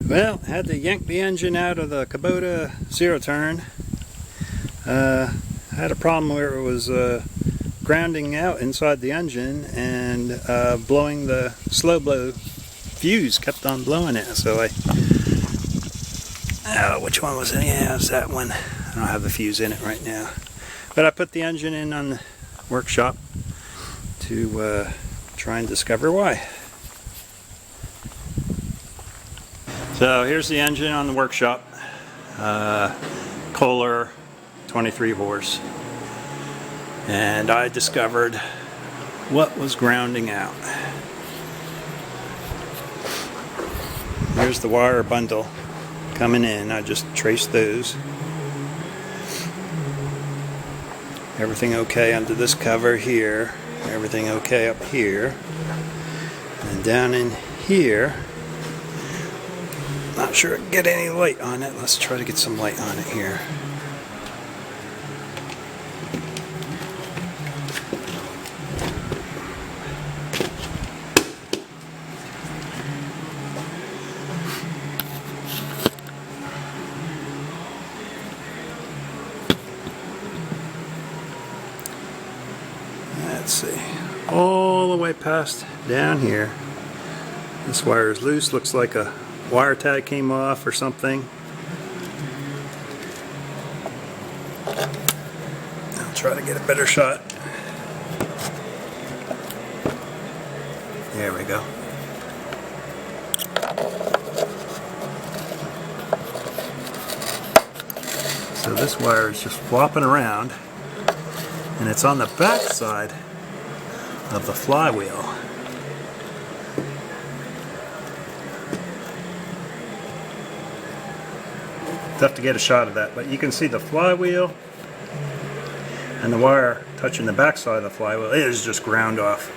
Well, had to yank the engine out of the Kubota zero turn. Had a problem where it was grounding out inside the engine and blowing the slow-blow fuse, kept on blowing it. So which one was it? Yeah, it was that one. I don't have the fuse in it right now. But I put the engine in on the workshop to try and discover why. So here's the engine on the workshop. Kohler 23 horse. And I discovered what was grounding out. Here's the wire bundle coming in. I just traced those. Everything okay under this cover here. Everything okay up here. And down in here, not sure I can get any light on it. Let's try to get some light on it here. Let's see, all the way past down here. This wire is loose, looks like a wire tag came off or something. I'll try to get a better shot. There we go. So this wire is just flopping around, and it's on the back side of the flywheel. Tough to get a shot of that, but you can see the flywheel and the wire touching the back side of the flywheel. It is just ground off.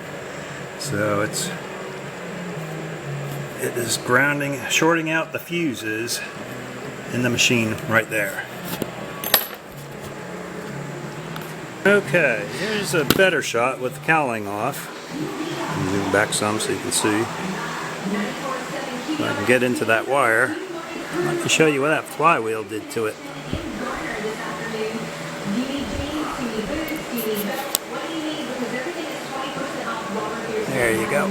So it is grounding, shorting out the fuses in the machine right there. Okay, here's a better shot with the cowling off. Zoom back some so you can see. So I can get into that wire. Let me show you what that flywheel did to it. There you go.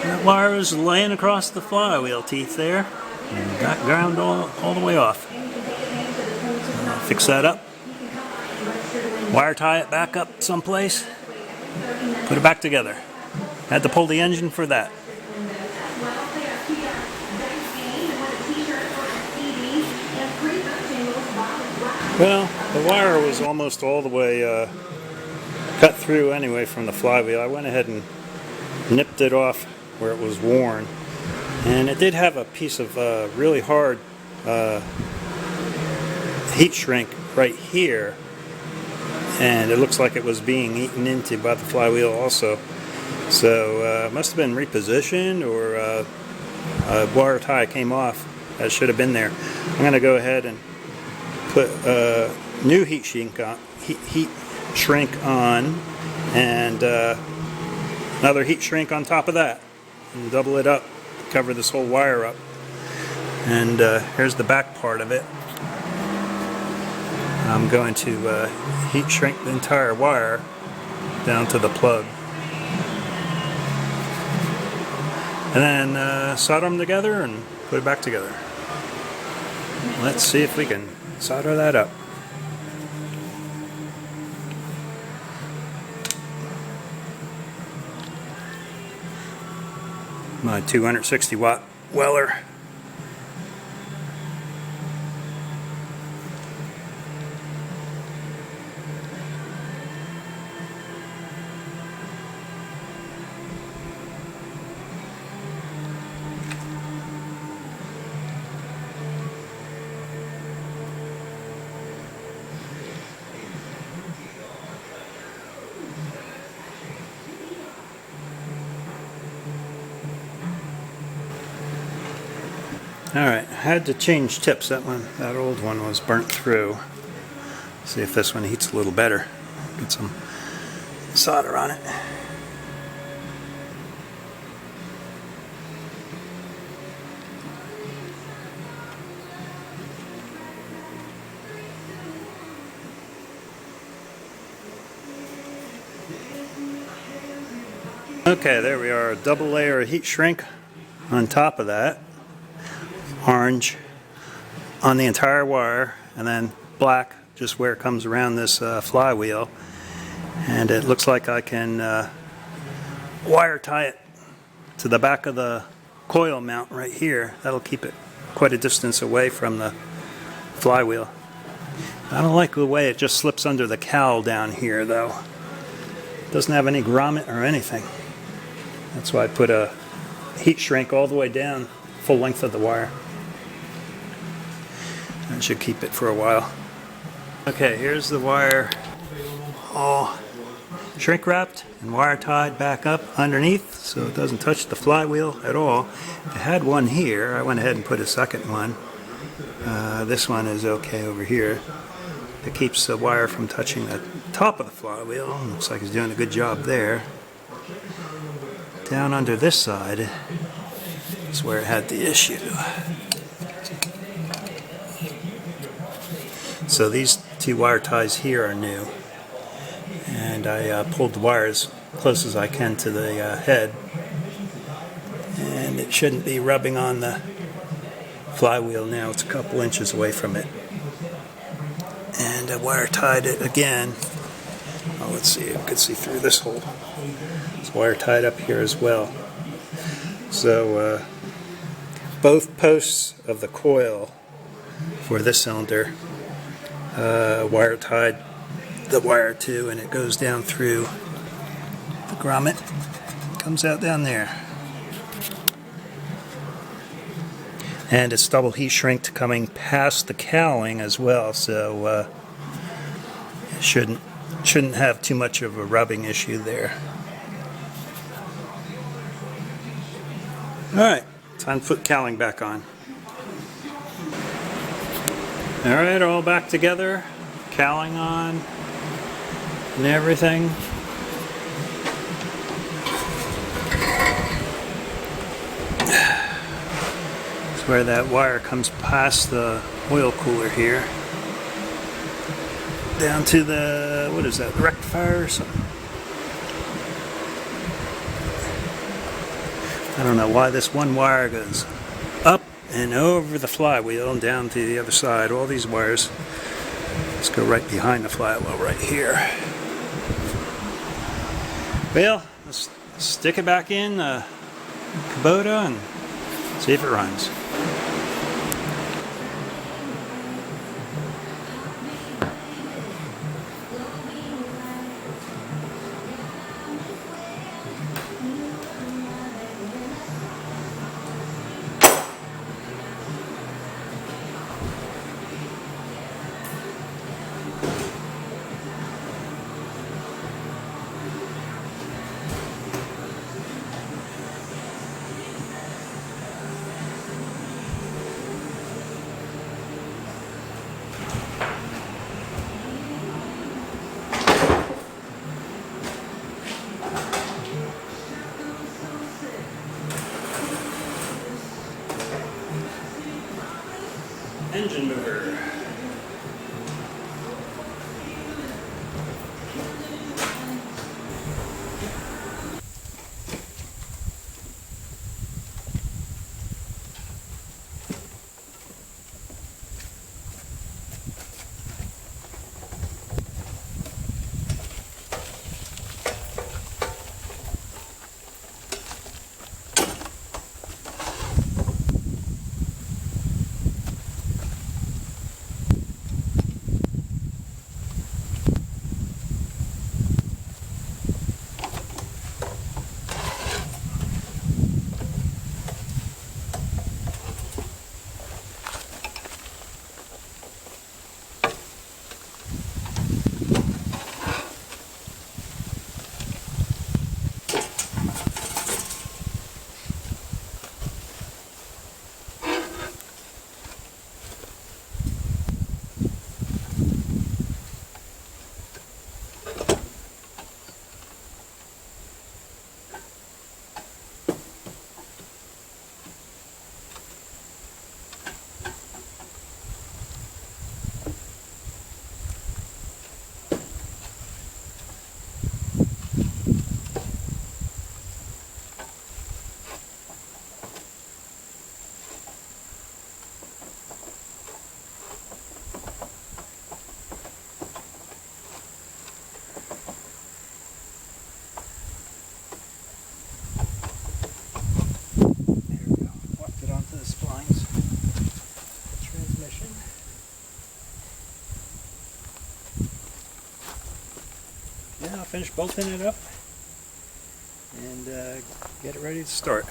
That wire is laying across the flywheel teeth there. And got ground all the way off. So I'll fix that up. Wire tie it back up someplace. Put it back together. Had to pull the engine for that. Well, the wire was almost all the way cut through anyway from the flywheel. I went ahead and nipped it off where it was worn. And it did have a piece of really hard heat shrink right here. And it looks like it was being eaten into by the flywheel also. So it must have been repositioned, or a wire tie came off that should have been there. I'm going to go ahead and put a new heat shrink on, and another heat shrink on top of that, and double it up, cover this whole wire up. And here's the back part of it. I'm going to heat shrink the entire wire down to the plug, and then solder them together and put it back together. Let's see if we can solder that up. My 260 watt Weller. Alright, I had to change tips. That old one was burnt through. See if this one heats a little better. Get some solder on it. Okay, there we are, a double layer of heat shrink on top of that, orange on the entire wire, and then black just where it comes around this flywheel. And it looks like I can wire tie it to the back of the coil mount right here. That'll keep it quite a distance away from the flywheel. I don't like the way it just slips under the cowl down here though. It doesn't have any grommet or anything. That's why I put a heat shrink all the way down, full length of the wire. That should keep it for a while. Okay, here's the wire all shrink wrapped and wire tied back up underneath so it doesn't touch the flywheel at all. I had one here. I went ahead and put a second one. This one is okay over here. It keeps the wire from touching the top of the flywheel. Looks like it's doing a good job there. Down under this side is where it had the issue. So these two wire ties here are new. And I pulled the wire as close as I can to the head. And it shouldn't be rubbing on the flywheel now. It's a couple inches away from it. And I wire tied it again. Oh, let's see, you can see through this hole. It's wire tied up here as well. So both posts of the coil for this cylinder wire tied the wire to, and it goes down through the grommet, comes out down there. And it's double heat shrinked coming past the cowling as well, so it shouldn't have too much of a rubbing issue there. Alright, time to put cowling back on. Alright, all back together, cowling on and everything. It's where that wire comes past the oil cooler here. Down to the, what is that, the rectifier or something? I don't know why this one wire goes up and over the flywheel and down to the other side. All these wires just go right behind the flywheel right here. Well, let's stick it back in the Kubota and see if it runs. Engine mover. finish bolting it up and get it ready to start.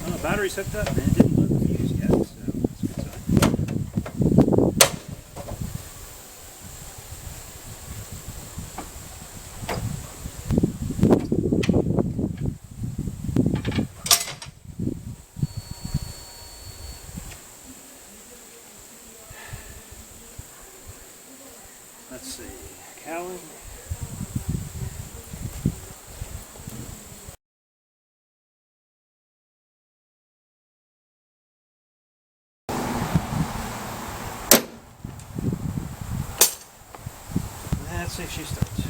Well, the battery's hooked up and it didn't blow the fuse yet, so that's a good sign. Let's see, cowling. Let's see if she starts.